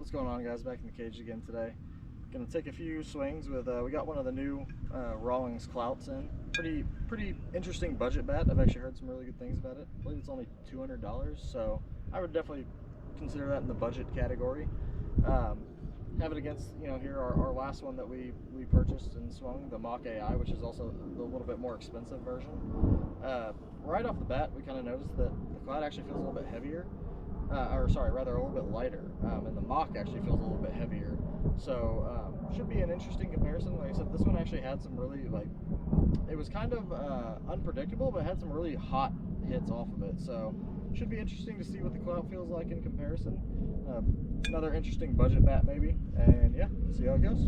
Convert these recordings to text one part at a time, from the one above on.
What's going on, guys? Back in the cage again today. Gonna take a few swings with we got one of the new Rawlings Clouts in. Pretty interesting budget bat. I've actually heard some really good things about it. I believe it's only $200, so I would definitely consider that in the budget category. Have it against, here our last one that we purchased and swung, the Mach AI, which is also the little bit more expensive version. Right off the bat, we kind of noticed that the Clout actually feels a little bit heavier. A little bit lighter, and the Mach actually feels a little bit heavier. So should be an interesting comparison. Like I said, this one actually had some really, it was kind of unpredictable, but had some really hot hits off of it. So should be interesting to see what the Clout feels like in comparison. Another interesting budget bat maybe, and yeah, see how it goes.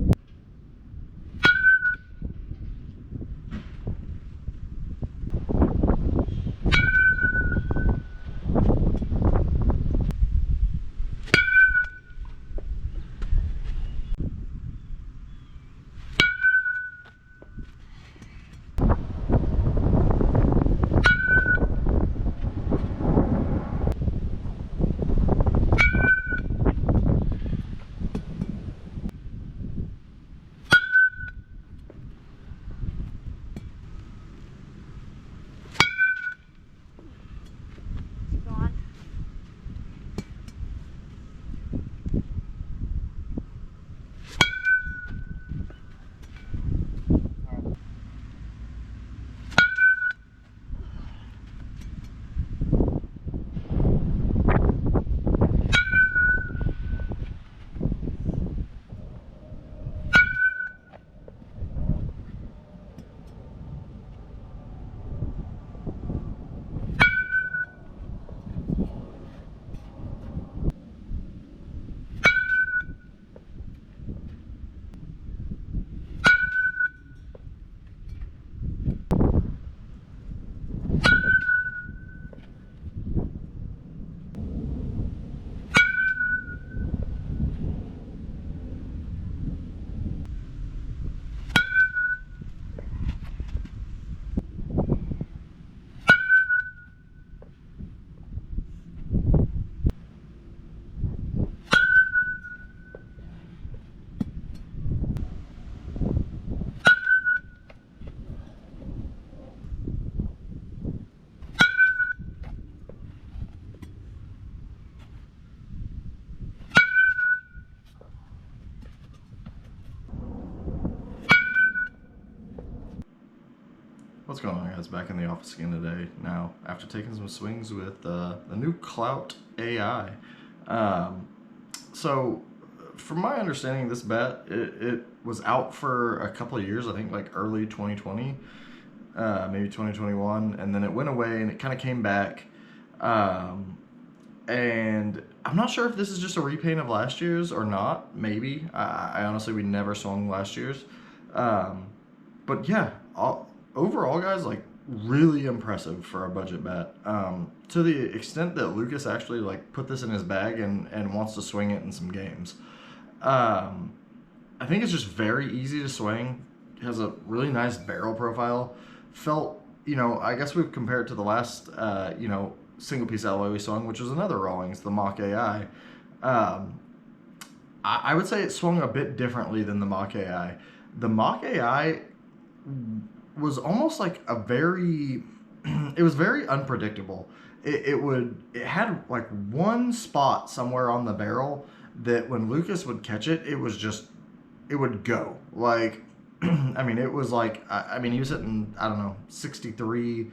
What's going on, guys? Back in the office again today. Now, after taking some swings with the new Clout AI. So, from my understanding, this bat, it was out for a couple of years, I think like early 2020, maybe 2021, and then it went away and it kind of came back. And I'm not sure if this is just a repaint of last year's or not, maybe. I honestly, we never swung last year's. But yeah, overall, guys, like really impressive for a budget bat. To the extent that Lucas actually like put this in his bag and wants to swing it in some games. I think it's just very easy to swing. It has a really nice barrel profile. Felt, I guess we've compared it to the last, single piece alloy we swung, which was another Rawlings, the Mach AI. I would say it swung a bit differently than the Mach AI. The Mach AI was almost like it was very unpredictable. It had like one spot somewhere on the barrel that when Lucas would catch it, it would go. Like, I mean, it was like, he was hitting, I don't know, 63,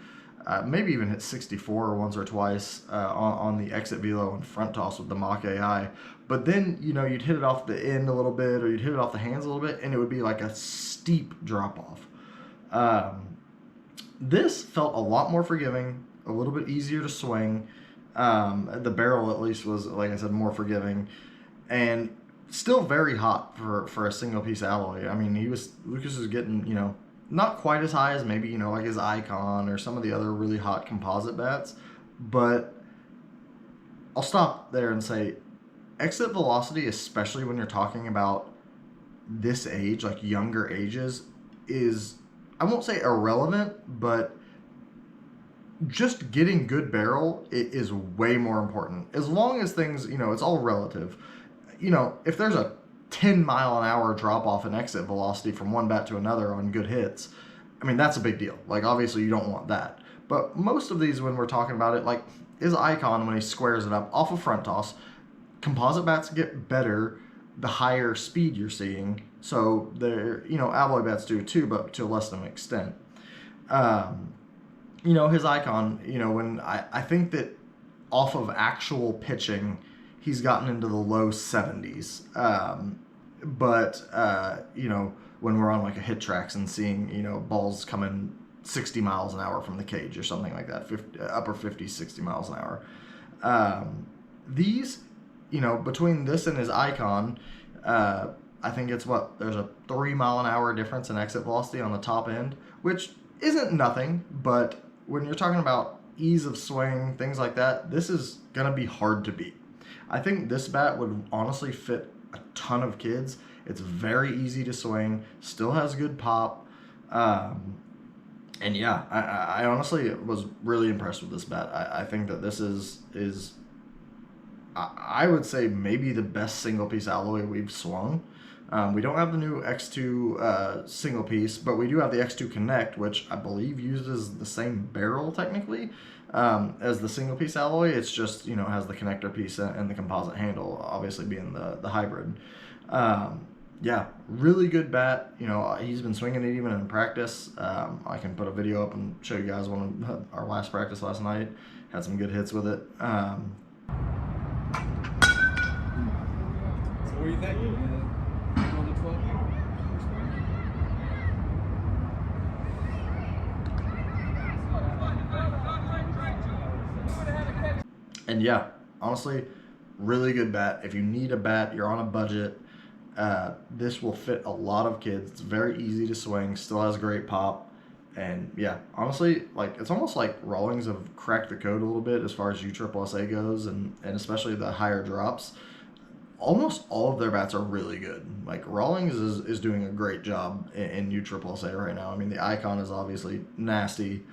maybe even hit 64 once or twice on the exit velo and front toss with the Mach AI. But then, you'd hit it off the end a little bit, or you'd hit it off the hands a little bit, and it would be like a steep drop off. This felt a lot more forgiving, a little bit easier to swing. The barrel at least was, like I said, more forgiving, and still very hot for a single piece alloy. I mean, Lucas was getting, not quite as high as maybe, like his Icon or some of the other really hot composite bats, but I'll stop there and say exit velocity, especially when you're talking about this age, like younger ages, is, I won't say irrelevant, but just getting good barrel is way more important. As long as things, it's all relative. you know, if there's a 10-mile-an-hour drop off in exit velocity from one bat to another on good hits, I mean, that's a big deal. Like, obviously, you don't want that. But most of these, when we're talking about it, like his icon, when he squares it up off of front toss, composite bats get better the higher speed you're seeing. So they're, you know, alloy bats do too, but to less of an extent. You know, his icon, you know, when I think that off of actual pitching, he's gotten into the low 70s. You know, when we're on like a hit tracks and seeing, you know, balls coming 60 miles an hour from the cage or something like that, upper 50s, 60 miles an hour. These, you know, between this and his icon, I think it's there's a 3-mile-an-hour difference in exit velocity on the top end, which isn't nothing, but when you're talking about ease of swing, things like that, this is going to be hard to beat. I think this bat would honestly fit a ton of kids. It's very easy to swing, still has good pop. And yeah, I honestly was really impressed with this bat. I think that this is I would say maybe the best single piece alloy we've swung. We don't have the new X2 single piece, but we do have the X2 Connect, which I believe uses the same barrel technically as the single piece alloy. It's just, you know, has the connector piece and the composite handle, obviously being the hybrid. Yeah, really good bat. You know, he's been swinging it even in practice. I can put a video up and show you guys one of our last practice last night. Had some good hits with it. So what do you think? On the 12? And yeah, honestly, really good bat. If you need a bat, you're on a budget, this will fit a lot of kids. It's very easy to swing, still has great pop. And yeah, honestly, like it's almost like Rawlings have cracked the code a little bit as far as USSSA goes, and especially the higher drops. Almost all of their bats are really good. Like Rawlings is doing a great job in USSSA right now. I mean, the icon is obviously nasty.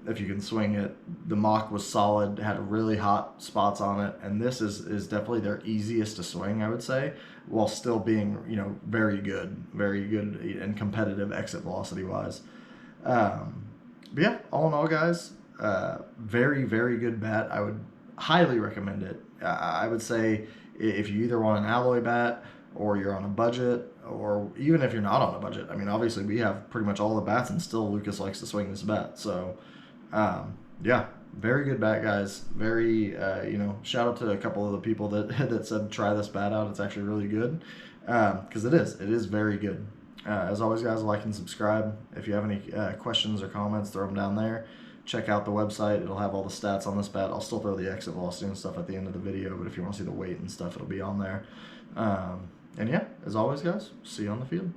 If you can swing it, the mock was solid, had really hot spots on it, and this is definitely their easiest to swing, I would say, while still being, you know, very good and competitive exit velocity wise. But yeah, all in all, guys, very good bat. I would highly recommend it. I would say if you either want an alloy bat or you're on a budget, or even if you're not on a budget. I mean, obviously we have pretty much all the bats, and still Lucas likes to swing this bat. So, yeah, very good bat, guys. Very, you know, shout out to a couple of the people that said try this bat out. It's actually really good, because it is very good. As always, guys, like and subscribe. If you have any questions or comments, throw them down there. Check out the website. It'll have all the stats on this bat. I'll still throw the exit velocity and stuff at the end of the video, but if you want to see the weight and stuff, it'll be on there. And yeah, as always, guys, see you on the field.